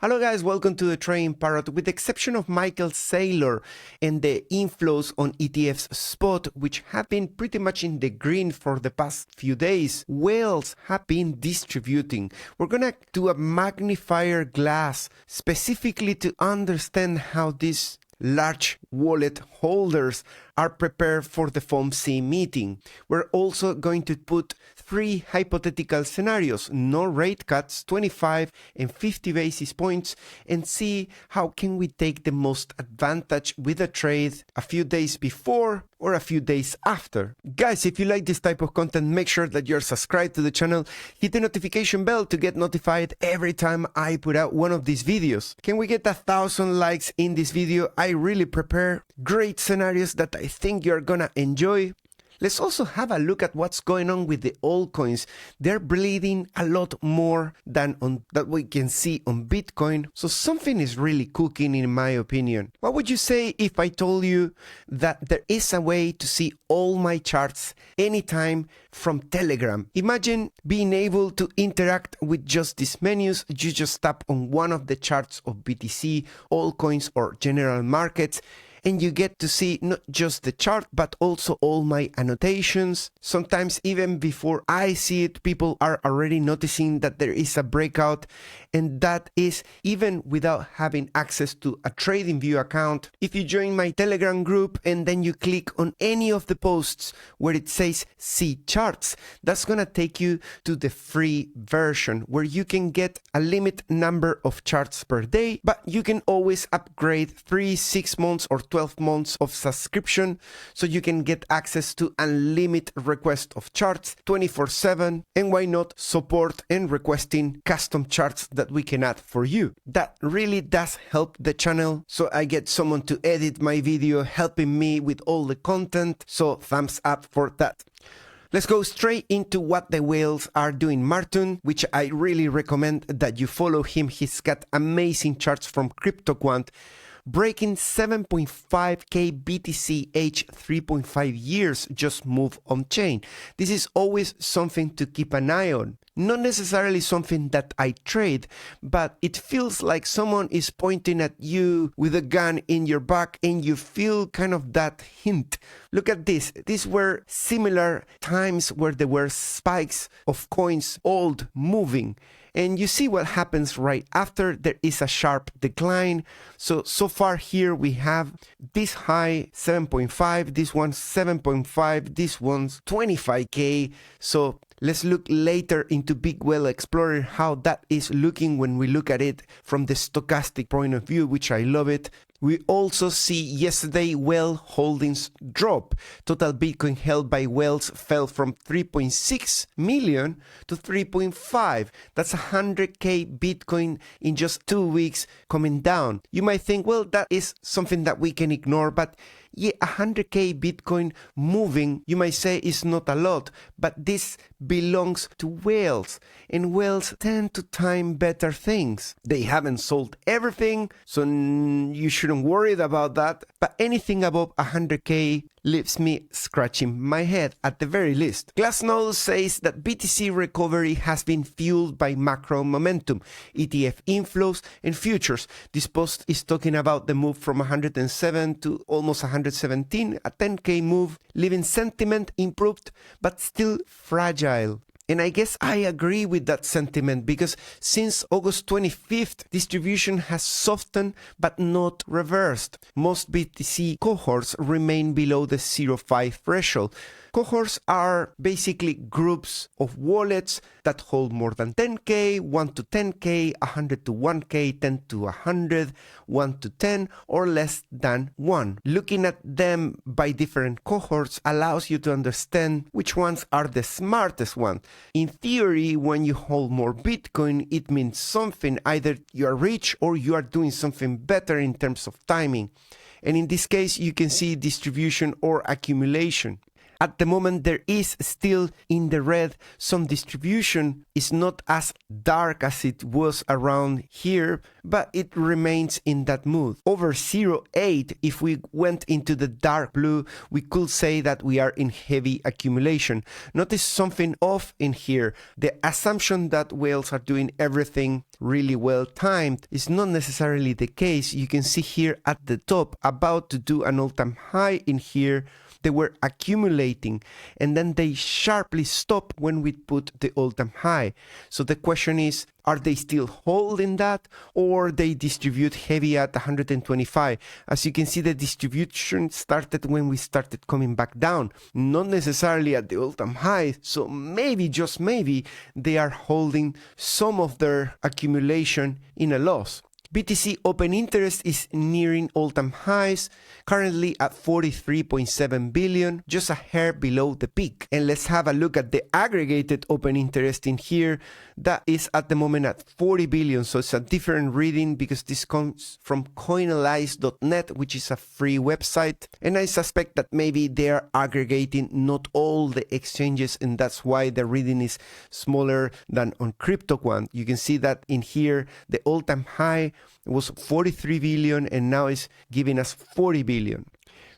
Hello guys, welcome to the Trading Parrot. With the exception of Michael Saylor and the inflows on ETFs spot, which have been pretty much in the green for the past few days, whales have been distributing. We're gonna do a magnifier glass specifically to understand how these large wallet holders are prepared for the FOMC meeting. We're also going to put 3 hypothetical scenarios, no rate cuts, 25 and 50 basis points, and see how can we take the most advantage with a trade a few days before or a few days after. Guys, if you like this type of content, make sure that you're subscribed to the channel, hit the notification bell to get notified every time I put out one of these videos. Can we get 1,000 likes in this video? I really prepare great scenarios that I think you're gonna enjoy. Let's also have a look at what's going on with the altcoins. They're bleeding a lot more than that we can see on Bitcoin. So something is really cooking in my opinion. What would you say if I told you that there is a way to see all my charts anytime from Telegram? Imagine being able to interact with just these menus. You just tap on one of the charts of BTC, altcoins, or general markets, and you get to see not just the chart, but also all my annotations. Sometimes even before I see it, people are already noticing that there is a breakout, and that is even without having access to a TradingView account. If you join my Telegram group and then you click on any of the posts where it says see charts, that's gonna take you to the free version where you can get a limit number of charts per day, but you can always upgrade 3, 6 months or 12 months of subscription, so you can get access to unlimited request of charts 24/7, and why not support and requesting custom charts that we can add for you. That really does help the channel, so I get someone to edit my video helping me with all the content, so thumbs up for that. Let's go straight into what the whales are doing. Martin, which I really recommend that you follow him, he's got amazing charts from CryptoQuant, breaking 7.5k BTC age 3.5 years just move on chain. This is always something to keep an eye on. Not necessarily something that I trade, but it feels like someone is pointing at you with a gun in your back and you feel kind of that hint. Look at this. These were similar times where there were spikes of coins old moving. And you see what happens right after. There is a sharp decline. So far here we have this high 7.5, this one 7.5, this one's 25k. So let's look later into Big Whale Explorer how that is looking when we look at it from the stochastic point of view, which I love it. We also see yesterday whale holdings drop. Total Bitcoin held by whales fell from 3.6 million to 3.5. That's 100k Bitcoin in just 2 weeks coming down. You might think, well, that is something that we can ignore, but yeah, 100k Bitcoin moving, you might say, is not a lot, but this belongs to whales, and whales tend to time better things. They haven't sold everything, so you shouldn't worry about that, but anything above 100k leaves me scratching my head at the very least. Glassnode says that BTC recovery has been fueled by macro momentum, ETF inflows, and futures. This post is talking about the move from 107 to almost 117, a 10k move, leaving sentiment improved but still fragile. And I guess I agree with that sentiment, because since August 25th, distribution has softened but not reversed. Most BTC cohorts remain below the 0.5 threshold. Cohorts are basically groups of wallets that hold more than 10k, 1 to 10k, 100 to 1k, 10 to 100, 1 to 10, or less than 1. Looking at them by different cohorts allows you to understand which ones are the smartest ones. In theory, when you hold more Bitcoin, it means something. Either you are rich or you are doing something better in terms of timing. And in this case, you can see distribution or accumulation. At the moment, there is still in the red some distribution. It's not as dark as it was around here, but it remains in that mood. Over 0.8, if we went into the dark blue, we could say that we are in heavy accumulation. Notice something off in here. The assumption that whales are doing everything really well timed is not necessarily the case. You can see here at the top, about to do an all-time high in here. They were accumulating and then they sharply stopped when we put the all-time high. So the question is, are they still holding that, or they distribute heavy at 125? As you can see, the distribution started when we started coming back down, not necessarily at the all-time high. So maybe, just maybe, they are holding some of their accumulation in a loss. BTC open interest is nearing all-time highs, currently at 43.7 billion, just a hair below the peak. And let's have a look at the aggregated open interest in here. That is at the moment at 40 billion, so it's a different reading because this comes from coinalyze.net, which is a free website. And I suspect that maybe they are aggregating not all the exchanges, and that's why the reading is smaller than on Crypto One. You can see that in here, the all-time high was 43 billion and now is giving us 40 billion.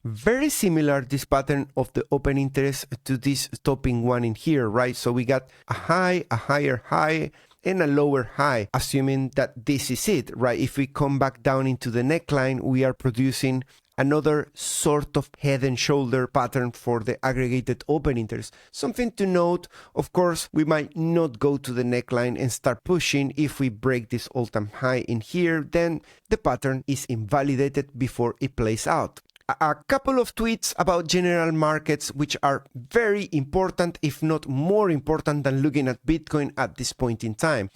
Very similar, this pattern of the open interest, to this topping one in here, right? So we got a high, a higher high, and a lower high, assuming that this is it, right? If we come back down into the neckline, we are producing another sort of head and shoulder pattern for the aggregated open interest. Something to note, of course, we might not go to the neckline and start pushing. If we break this all-time high in here, then the pattern is invalidated before it plays out. A couple of tweets about general markets, which are very important, if not more important than looking at Bitcoin at this point in time.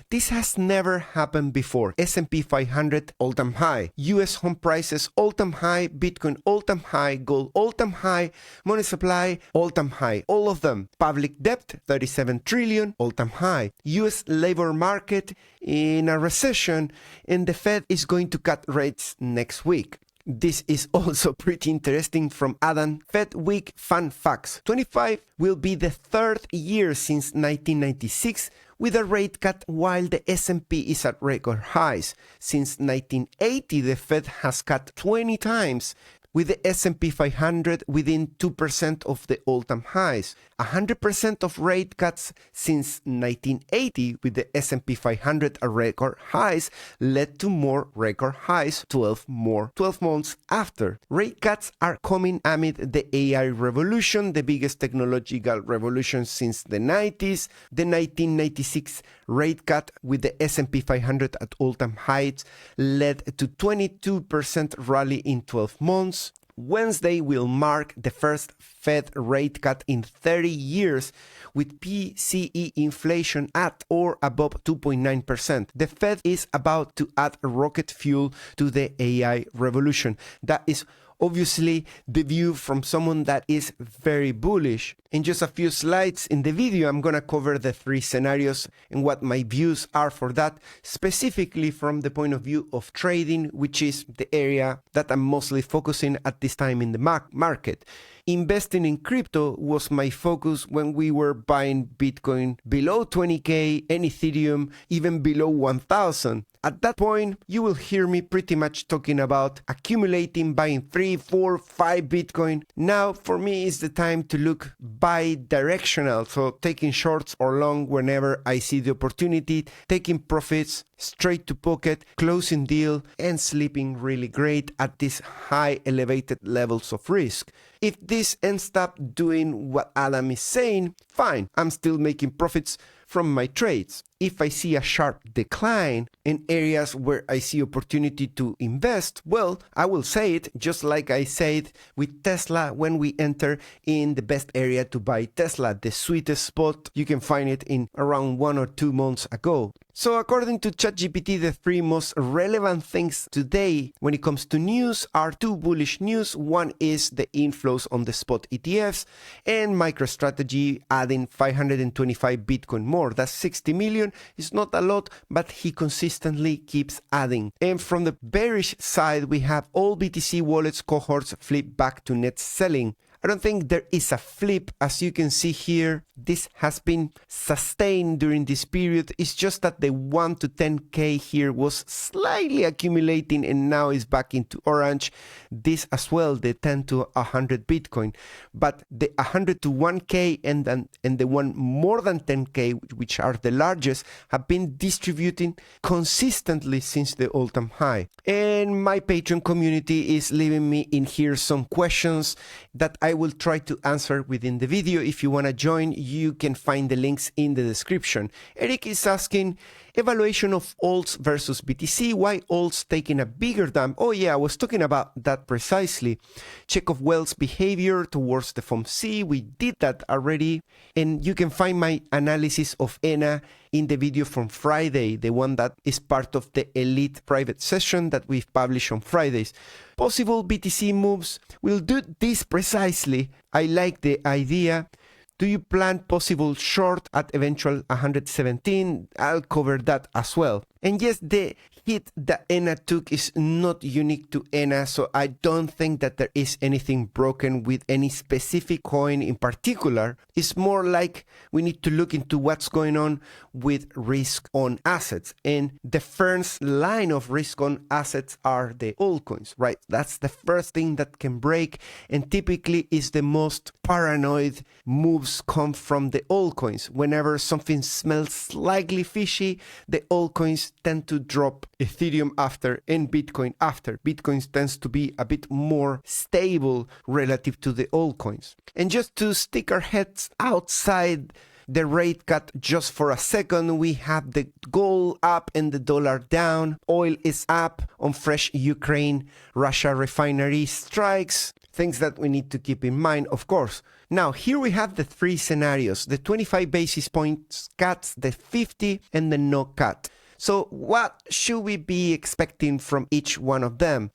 This has never happened before. S&P 500 all-time high, US home prices all-time high, Bitcoin all-time high, gold all-time high, money supply all-time high, all of them. Public debt 37 trillion all-time high. US labor market in a recession, and the Fed is going to cut rates next week. This is also pretty interesting from Adam. Fed Week Fun Facts. 25 will be the third year since 1996 with a rate cut, while the S&P is at record highs. Since 1980, the Fed has cut 20 times, with the S&P 500 within 2% of the all-time highs. 100% of rate cuts since 1980, with the S&P 500 at record highs, led to more record highs 12 months after. Rate cuts are coming amid the AI revolution, the biggest technological revolution since the 90s. The 1996 rate cut with the S&P 500 at all-time highs led to 22% rally in 12 months. Wednesday will mark the first Fed rate cut in 30 years, with PCE inflation at or above 2.9%. The Fed is about to add rocket fuel to the AI revolution. That is obviously the view from someone that is very bullish. In just a few slides in the video, I'm going to cover the three scenarios and what my views are for that, specifically from the point of view of trading, which is the area that I'm mostly focusing at this time in the market. Investing in crypto was my focus when we were buying Bitcoin below 20K and Ethereum even below 1,000. At that point, you will hear me pretty much talking about accumulating, buying 3, 4, 5 Bitcoin. Now, for me, is the time to look bi-directional, so taking shorts or long whenever I see the opportunity, taking profits straight to pocket, closing deal, and sleeping really great at these high elevated levels of risk. If this ends up doing what Adam is saying, fine, I'm still making profits from my trades. If I see a sharp decline in areas where I see opportunity to invest, well, I will say it just like I said with Tesla when we enter in the best area to buy Tesla, the sweetest spot. You can find it in around 1 or 2 months ago. So according to ChatGPT, the 3 most relevant things today when it comes to news are 2 bullish news. One is the inflows on the spot ETFs and MicroStrategy adding 525 Bitcoin more. That's 60 million. It's not a lot, but he consistently keeps adding. And from the bearish side, we have all BTC wallets cohorts flip back to net selling. I don't think there is a flip. As you can see here, this has been sustained during this period. It's just that the 1 to 10K here was slightly accumulating and now is back into orange. This as well, the 10 to 100 Bitcoin. But the 100 to 1K and the one more than 10K, which are the largest, have been distributing consistently since the all-time high. And my Patreon community is leaving me in here some questions that I will try to answer within the video. If you want to join, you can find the links in the description. Eric is asking, evaluation of alts versus BTC, why alts taking a bigger dump? Oh yeah, I was talking about that precisely. Check of Wells behavior towards the FOMC, we did that already. And you can find my analysis of ENA in the video from Friday, the one that is part of the elite private session that we've published on Fridays. Possible BTC moves, we'll do this precisely. I like the idea. Do you plan possible short at eventual 117? I'll cover that as well. And yes, the hit that ENA took is not unique to ENA, so I don't think that there is anything broken with any specific coin in particular. It's more like we need to look into what's going on with risk on assets. And the first line of risk on assets are the altcoins, right? That's the first thing that can break, and typically is the most paranoid moves come from the altcoins. Whenever something smells slightly fishy, the altcoins tend to drop. Ethereum after and Bitcoin after. Bitcoin tends to be a bit more stable relative to the altcoins. And just to stick our heads outside the rate cut just for a second, we have the gold up and the dollar down. Oil is up on fresh Ukraine-Russia refinery strikes. Things that we need to keep in mind, of course. Now, here we have the three scenarios, the 25 basis points cuts, the 50, and the no cut. So what should we be expecting from each one of them?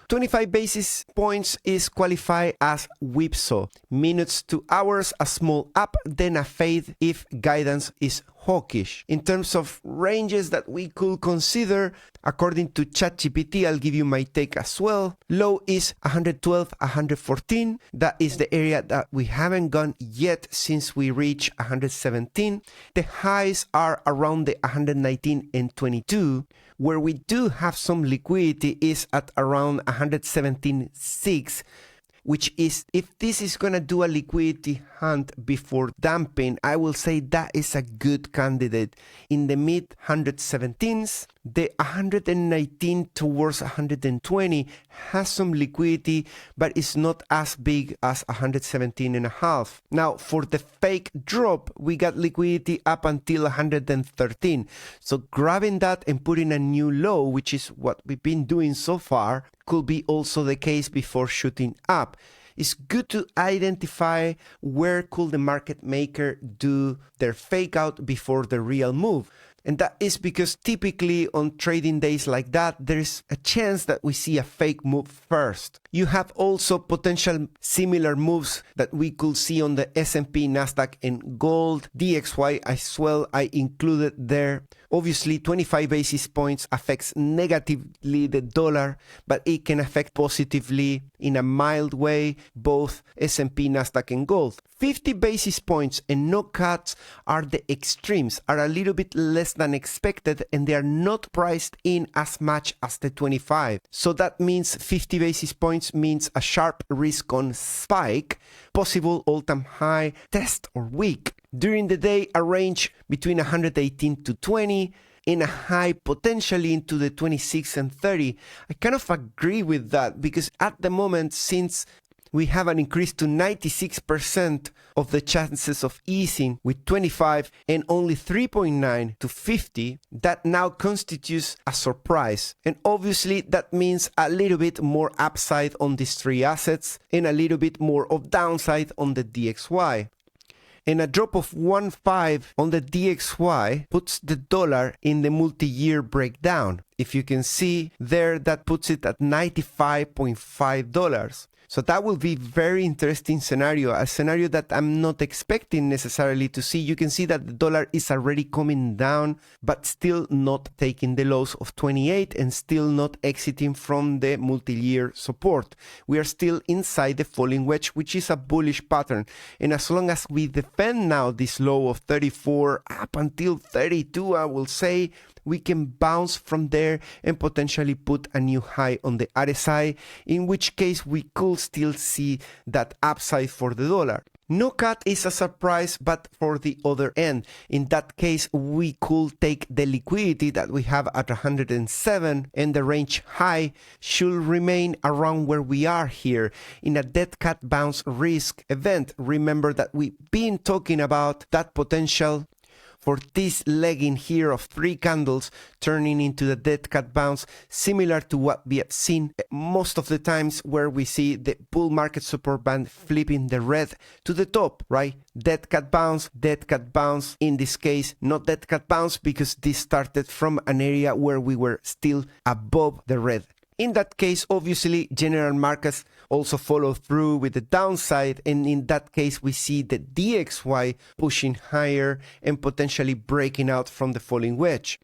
25 basis points is qualified as whipsaw. Minutes to hours, a small up, then a fade if guidance is hawkish. In terms of ranges that we could consider, according to ChatGPT, I'll give you my take as well. Low is 112, 114. That is the area that we haven't gone yet since we reached 117. The highs are around the 119 and 22. Where we do have some liquidity is at around 117.6, which is, if this is going to do a liquidity hunt before dumping, I will say that is a good candidate. In the mid 117s, the 119 towards 120 has some liquidity, but it's not as big as 117.5. Now, for the fake drop, we got liquidity up until 113. So grabbing that and putting a new low, which is what we've been doing so far, could be also the case before shooting up. It's good to identify where could the market maker do their fake out before the real move. And that is because typically on trading days like that, there's a chance that we see a fake move first. You have also potential similar moves that we could see on the S&P, Nasdaq, and gold. DXY as well, I included there. Obviously, 25 basis points affects negatively the dollar, but it can affect positively in a mild way both S&P, Nasdaq, and gold. 50 basis points and no cuts are the extremes, are a little bit less than expected, and they are not priced in as much as the 25. So that means 50 basis points means a sharp risk on spike, possible all-time high, test or weak. During the day, a range between 118 to 20, in a high potentially into the 26 and 30. I kind of agree with that because at the moment, since we have an increase to 96% of the chances of easing with 25 and only 3.9 to 50, that now constitutes a surprise. And obviously that means a little bit more upside on these three assets and a little bit more of downside on the DXY. And a drop of 1.5 on the DXY puts the dollar in the multi-year breakdown. If you can see there, that puts it at $95.5. So that will be very interesting scenario, a scenario that I'm not expecting necessarily to see. You can see that the dollar is already coming down, but still not taking the lows of 28 and still not exiting from the multi-year support. We are still inside the falling wedge, which is a bullish pattern. And as long as we defend now this low of 34 up until 32, I will say, we can bounce from there and potentially put a new high on the RSI, in which case we could still see that upside for the dollar. No cut is a surprise, but for the other end. In that case, we could take the liquidity that we have at 107 and the range high should remain around where we are here in a dead cat bounce risk event. Remember that we've been talking about that potential for this leg in here of 3 candles turning into the dead cat bounce, similar to what we have seen most of the times where we see the bull market support band flipping the red to the top, right? Dead cat bounce, in this case, not dead cat bounce because this started from an area where we were still above the red. In that case, obviously, general markets also follow through with the downside, and in that case, we see the DXY pushing higher and potentially breaking out from the falling wedge.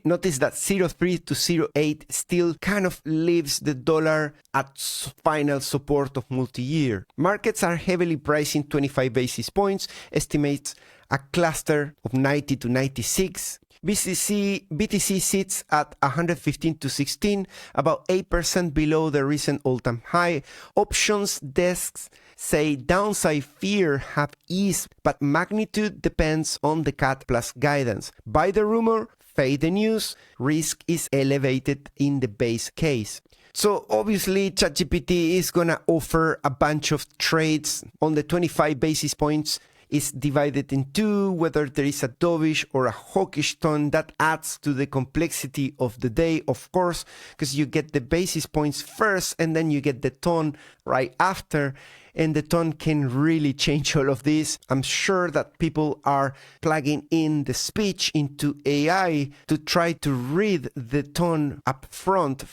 Notice that 0.3 to 0.8 still kind of leaves the dollar at final support of multi-year. Markets are heavily pricing 25 basis points, estimates a cluster of 90 to 96. BTC sits at 115 to 16, about 8% below the recent all-time high. Options desks say downside fear have eased, but magnitude depends on the cat plus guidance. Buy the rumor, fade the news, risk is elevated in the base case. So obviously ChatGPT is gonna offer a bunch of trades on the 25 basis points. Is divided in two, whether there is a dovish or a hawkish tone. That adds to the complexity of the day, of course, because you get the basis points first and then you get the tone right after, and the tone can really change all of this. I'm sure that people are plugging in the speech into AI to try to read the tone up front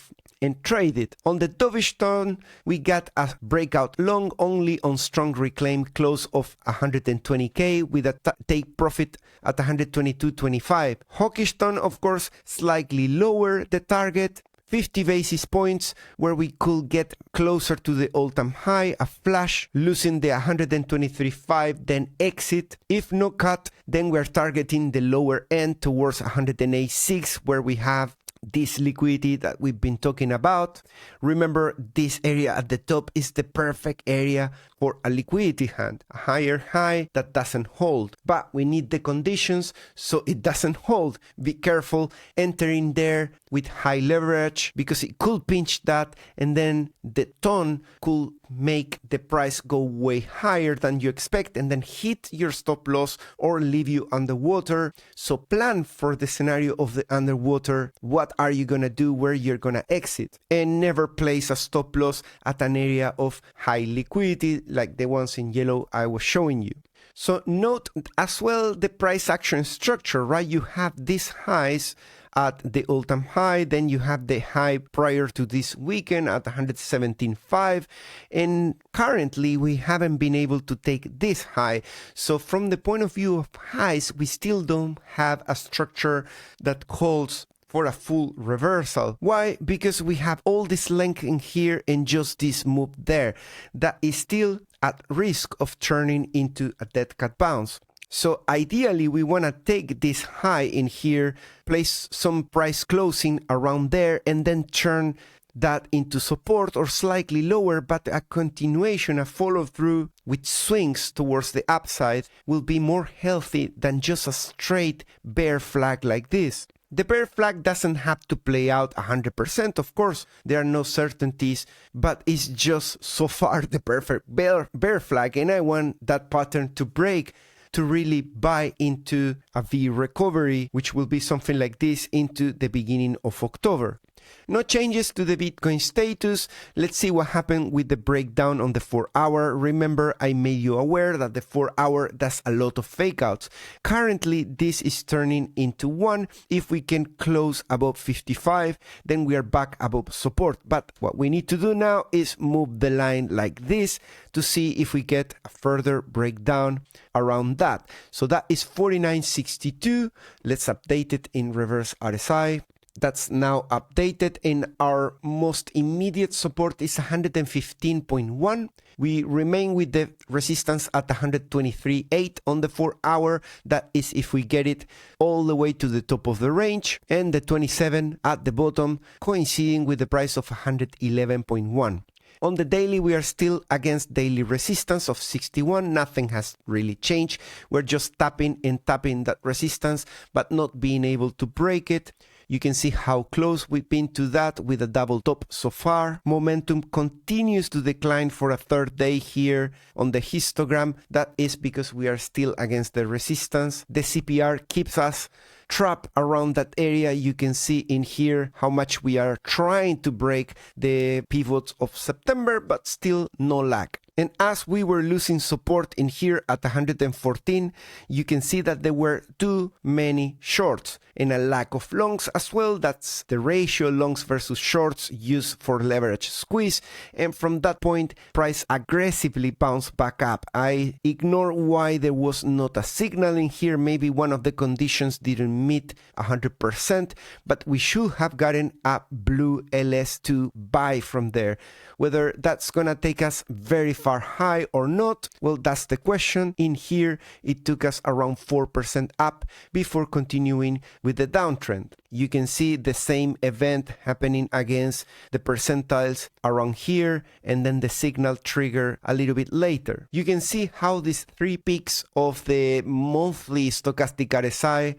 and trade it. On the dovish tone, we got a breakout long only on strong reclaim close of 120k with a take profit at 122.25. Hawkish tone, of course, slightly lower the target. 50 basis points where we could get closer to the all-time high, a flash, losing the 123.5, then exit. If no cut, then we're targeting the lower end towards 108.6 where we have this liquidity that we've been talking about. Remember, this area at the top is the perfect area for a liquidity hand, a higher high that doesn't hold. But we need the conditions so it doesn't hold. Be careful entering there with high leverage because it could pinch that and then the tone could make the price go way higher than you expect and then hit your stop loss or leave you underwater. So plan for the scenario of the underwater. What are you gonna do, where you're gonna exit, and never place a stop loss at an area of high liquidity like the ones in yellow I was showing you. So note as well the price action structure, right? You have these highs at the all-time high, then you have the high prior to this weekend at 117.5, and currently we haven't been able to take this high. So from the point of view of highs, we still don't have a structure that calls for a full reversal. Why? Because we have all this length in here and just this move there that is still at risk of turning into a dead cat bounce. So ideally, we want to take this high in here, place some price closing around there, and then turn that into support or slightly lower, but a continuation, a follow through with swings towards the upside will be more healthy than just a straight bear flag like this. The bear flag doesn't have to play out 100%, of course, there are no certainties, but it's just so far the perfect bear flag, and I want that pattern to break to really buy into a V recovery, which will be something like this into the beginning of October. No changes to the Bitcoin status. Let's see what happened with the breakdown on the 4-hour. Remember, I made you aware that the 4-hour does a lot of fake outs. Currently, this is turning into one. If we can close above 55, then we are back above support. But what we need to do now is move the line like this to see if we get a further breakdown around that. So that is 49.62. Let's update it in reverse RSI. That's now updated, and our most immediate support is 115.1. We remain with the resistance at 123.8 on the 4-hour. That is if we get it all the way to the top of the range, and the 27 at the bottom, coinciding with the price of 111.1. On the daily, we are still against daily resistance of 61. Nothing has really changed. We're just tapping and tapping that resistance, but not being able to break it. You can see how close we've been to that with a double top so far. Momentum continues to decline for a third day here on the histogram. That is because we are still against the resistance. The CPR keeps us trapped around that area. You can see in here how much we are trying to break the pivots of September, but still no luck. And as we were losing support in here at 114, you can see that there were too many shorts and a lack of longs as well. That's the ratio longs versus shorts used for leverage squeeze. And from that point, price aggressively bounced back up. I ignore why there was not a signal in here. Maybe one of the conditions didn't meet 100%, but we should have gotten a blue LS to buy from there. Whether that's gonna take us very far high or not, well, that's the question. In here, it took us around 4% up before continuing with the downtrend. You can see the same event happening against the percentiles around here, and then the signal trigger a little bit later. You can see how these 3 peaks of the monthly stochastic RSI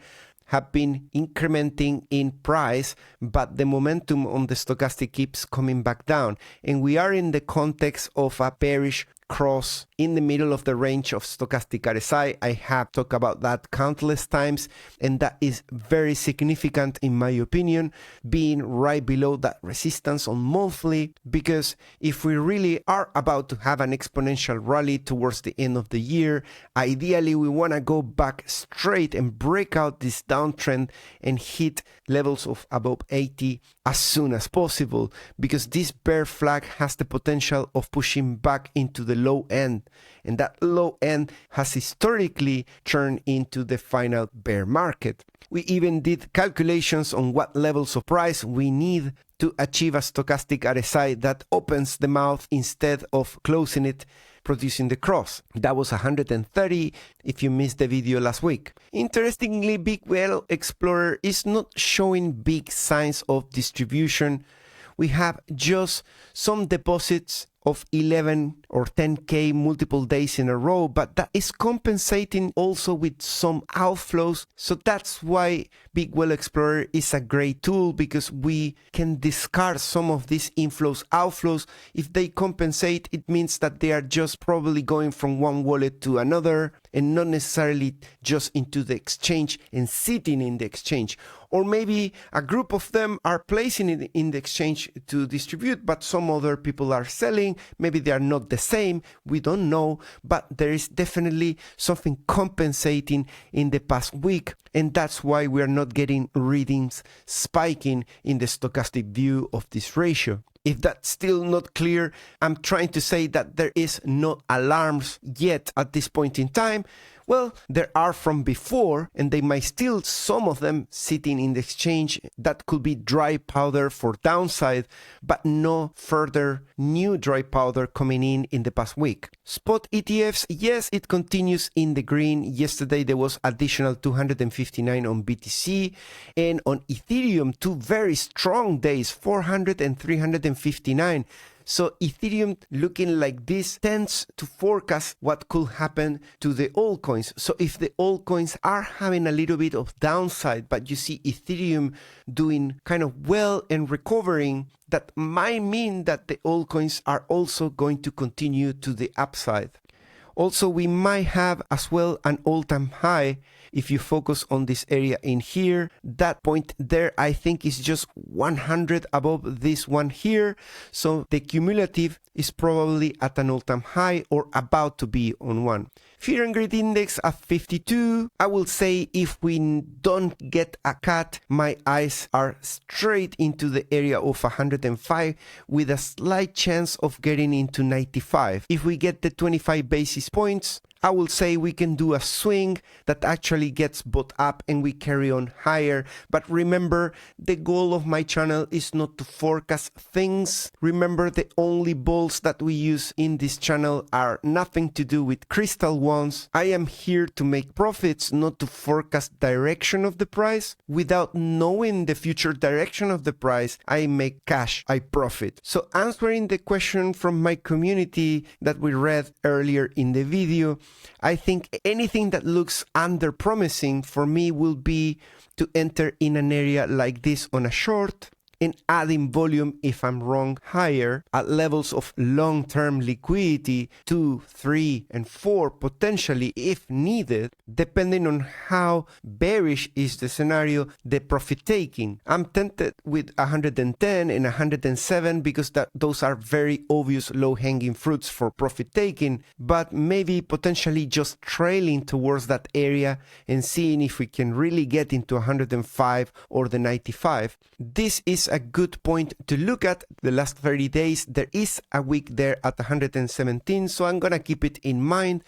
have been incrementing in price, but the momentum on the stochastic keeps coming back down. And we are in the context of a bearish cross in the middle of the range of stochastic RSI. I have talked about that countless times, and that is very significant in my opinion, being right below that resistance on monthly, because if we really are about to have an exponential rally towards the end of the year, ideally we want to go back straight and break out this downtrend and hit levels of above 80 as soon as possible, because this bear flag has the potential of pushing back into the low end, and that low end has historically turned into the final bear market. We even did calculations on what levels of price we need to achieve a stochastic RSI that opens the mouth instead of closing it, producing the cross. That was 130 if you missed the video last week. Interestingly, Big Whale Explorer is not showing big signs of distribution. We have just some deposits of 11 or 10K multiple days in a row, but that is compensating also with some outflows. So that's why Big Whale Explorer is a great tool, because we can discard some of these inflows, outflows. If they compensate, it means that they are just probably going from one wallet to another and not necessarily just into the exchange and sitting in the exchange. Or maybe a group of them are placing it in the exchange to distribute, but some other people are selling. Maybe they are not the same. We don't know, but there is definitely something compensating in the past week. And that's why we are not getting readings spiking in the stochastic view of this ratio. If that's still not clear, I'm trying to say that there is no alarms yet at this point in time. Well, there are from before, and they might still, some of them sitting in the exchange. That could be dry powder for downside, but no further new dry powder coming in the past week. Spot ETFs, yes, it continues in the green. Yesterday there was additional 259 on BTC, and on Ethereum, 2 very strong days, 400 and 359. So Ethereum looking like this tends to forecast what could happen to the altcoins. So if the altcoins are having a little bit of downside, but you see Ethereum doing kind of well and recovering, that might mean that the altcoins are also going to continue to the upside. Also, we might have as well an all-time high If you focus on this area in here, that point there I think is just 100 above this one here. So the cumulative is probably at an all-time high or about to be on one. Fear and greed index at 52. I will say if we don't get a cut, my eyes are straight into the area of 105 with a slight chance of getting into 95. If we get the 25 basis points, I will say we can do a swing that actually gets bought up and we carry on higher. But remember, the goal of my channel is not to forecast things. Remember, the only balls that we use in this channel are nothing to do with crystal ones. I am here to make profits, not to forecast direction of the price. Without knowing the future direction of the price, I make cash, I profit. So answering the question from my community that we read earlier in the video, I think anything that looks under-promising for me will be to enter in an area like this on a short and adding volume, if I'm wrong, higher at levels of long-term liquidity, 2, 3, and 4 potentially if needed, depending on how bearish is the scenario, the profit taking. I'm tempted with 110 and 107 because those are very obvious low-hanging fruits for profit taking, but maybe potentially just trailing towards that area and seeing if we can really get into 105 or the 95. This is a good point to look at. The last 30 days, there is a wick there at 117, so I'm gonna keep it in mind.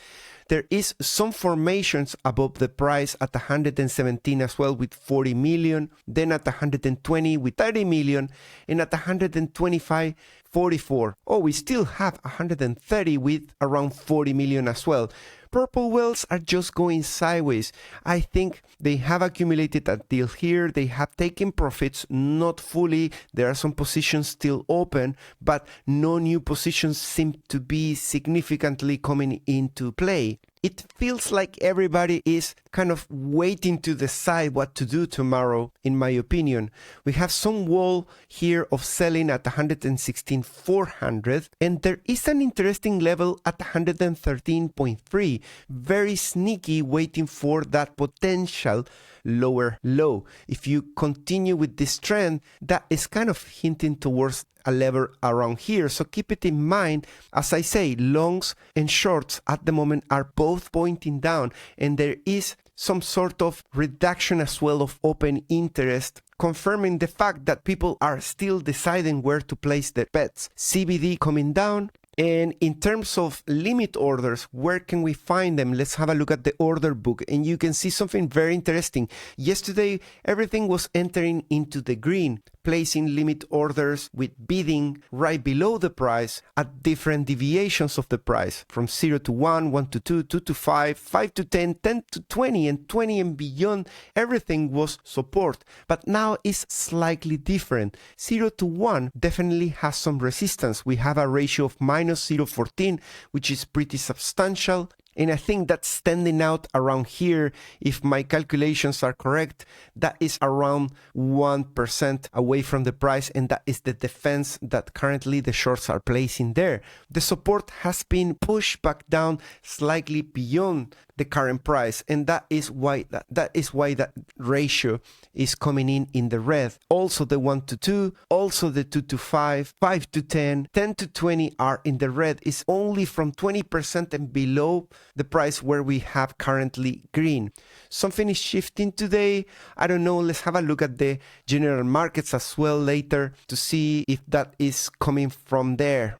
There is some formations above the price at 117 as well with 40 million, then at 120 with 30 million, and at 125, 44. Oh, we still have 130 with around 40 million as well. Purple whales are just going sideways. I think they have accumulated a deal here. They have taken profits, not fully. There are some positions still open, but no new positions seem to be significantly coming into play. It feels like everybody is kind of waiting to decide what to do tomorrow, in my opinion. We have some wall here of selling at 116,400, and there is an interesting level at 113.3. Very sneaky, waiting for that potential lower low. If you continue with this trend, that is kind of hinting towards a level around here. So keep it in mind. As I say, longs and shorts at the moment are both pointing down, and there is some sort of reduction as well of open interest, confirming the fact that people are still deciding where to place their bets. CBD coming down. And in terms of limit orders, where can we find them? Let's have a look at the order book, and you can see something very interesting. Yesterday, everything was entering into the green, placing limit orders with bidding right below the price at different deviations of the price, from 0 to 1, 1 to 2, 2 to 5, 5 to 10, 10 to 20, and 20 and beyond. Everything was support, but now it's slightly different. 0 to 1 definitely has some resistance. We have a ratio of minus 0.14, which is pretty substantial. And I think that's standing out around here. If my calculations are correct, that is around 1% away from the price, and that is the defense that currently the shorts are placing there. The support has been pushed back down slightly beyond the current price, and that is why that ratio is coming in the red. Also the 1 to 2, also the 2 to 5, 5 to 10, 10 to 20 are in the red. It's only from 20% and below the price where we have currently green. Something is shifting today. I don't know. Let's have a look at the general markets as well later to see if that is coming from there.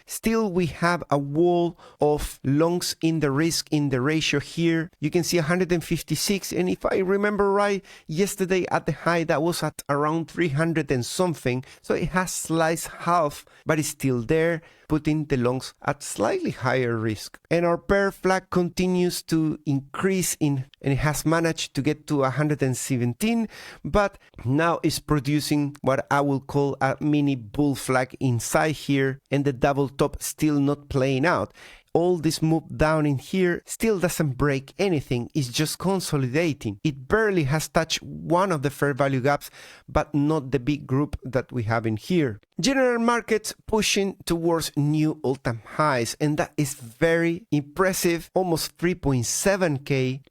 Still, we have a wall of longs in the risk in the ratio here. You can see 156, and if I remember right, yesterday at the high that was at around 300 and something, so it has sliced half, but it's still there, putting the longs at slightly higher risk. And our bear flag continues to increase and it has managed to get to 117, but now is producing what I will call a mini bull flag inside here, and the double top still not playing out. All this move down in here still doesn't break anything, it's just consolidating. It barely has touched one of the fair value gaps, but not the big group that we have in here. General markets pushing towards new all-time highs, and that is very impressive, almost 3.7k.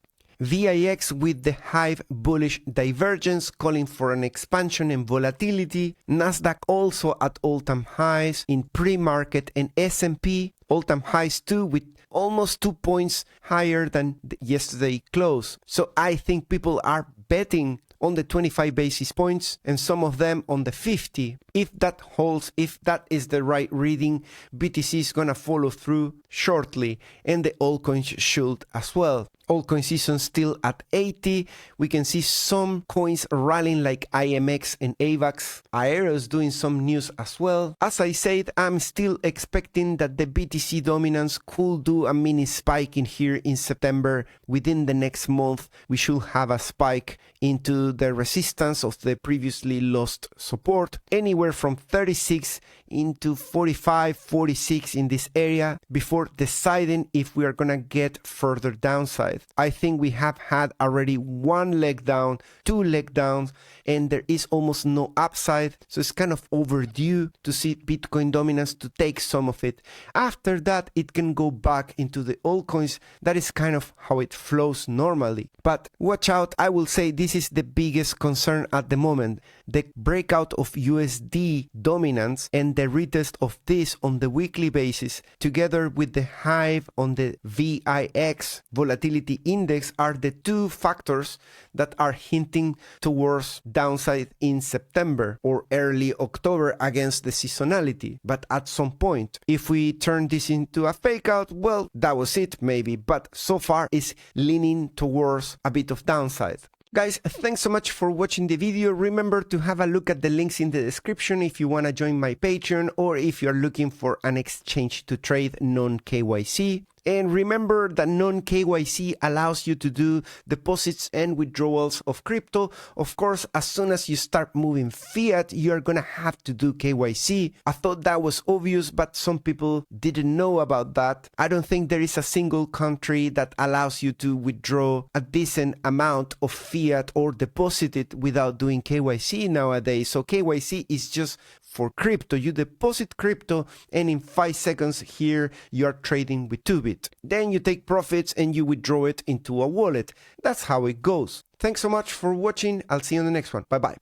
VIX with the hive bullish divergence calling for an expansion in volatility. Nasdaq also at all-time highs in pre-market, and S&P all-time highs too, with almost 2 points higher than yesterday close. So I think people are betting on the 25 basis points and some of them on the 50. If that holds, if that is the right reading, BTC is gonna follow through shortly, and the altcoins should as well. Altcoin season still at 80. We can see some coins rallying like IMX and AVAX. Aeros doing some news as well. As I said, I'm still expecting that the BTC dominance could do a mini spike in here in September. Within the next month, we should have a spike into the resistance of the previously lost support, anywhere from 36 into 45, 46 in this area, before deciding if we are gonna get further downside. I think we have had already one leg down, two leg downs, and there is almost no upside. So it's kind of overdue to see Bitcoin dominance to take some of it. After that, it can go back into the altcoins. That is kind of how it flows normally. But watch out, I will say this is the biggest concern at the moment. The breakout of USD dominance and the retest of this on the weekly basis, together with the hive on the VIX volatility index, are the two factors that are hinting towards downside in September or early October against the seasonality. But at some point, if we turn this into a fake out, well, that was it maybe, but so far it's leaning towards a bit of downside. Guys, thanks so much for watching the video. Remember to have a look at the links in the description if you want to join my Patreon, or if you're looking for an exchange to trade non-KYC. And remember that non-KYC allows you to do deposits and withdrawals of crypto. Of course, as soon as you start moving fiat, you're gonna have to do KYC. I thought that was obvious, but some people didn't know about that. I don't think there is a single country that allows you to withdraw a decent amount of fiat or deposit it without doing KYC nowadays. So KYC is just for crypto. You deposit crypto and in 5 seconds here you are trading with 2bit. Then you take profits and you withdraw it into a wallet. That's how it goes. Thanks so much for watching. I'll see you on the next one. Bye bye.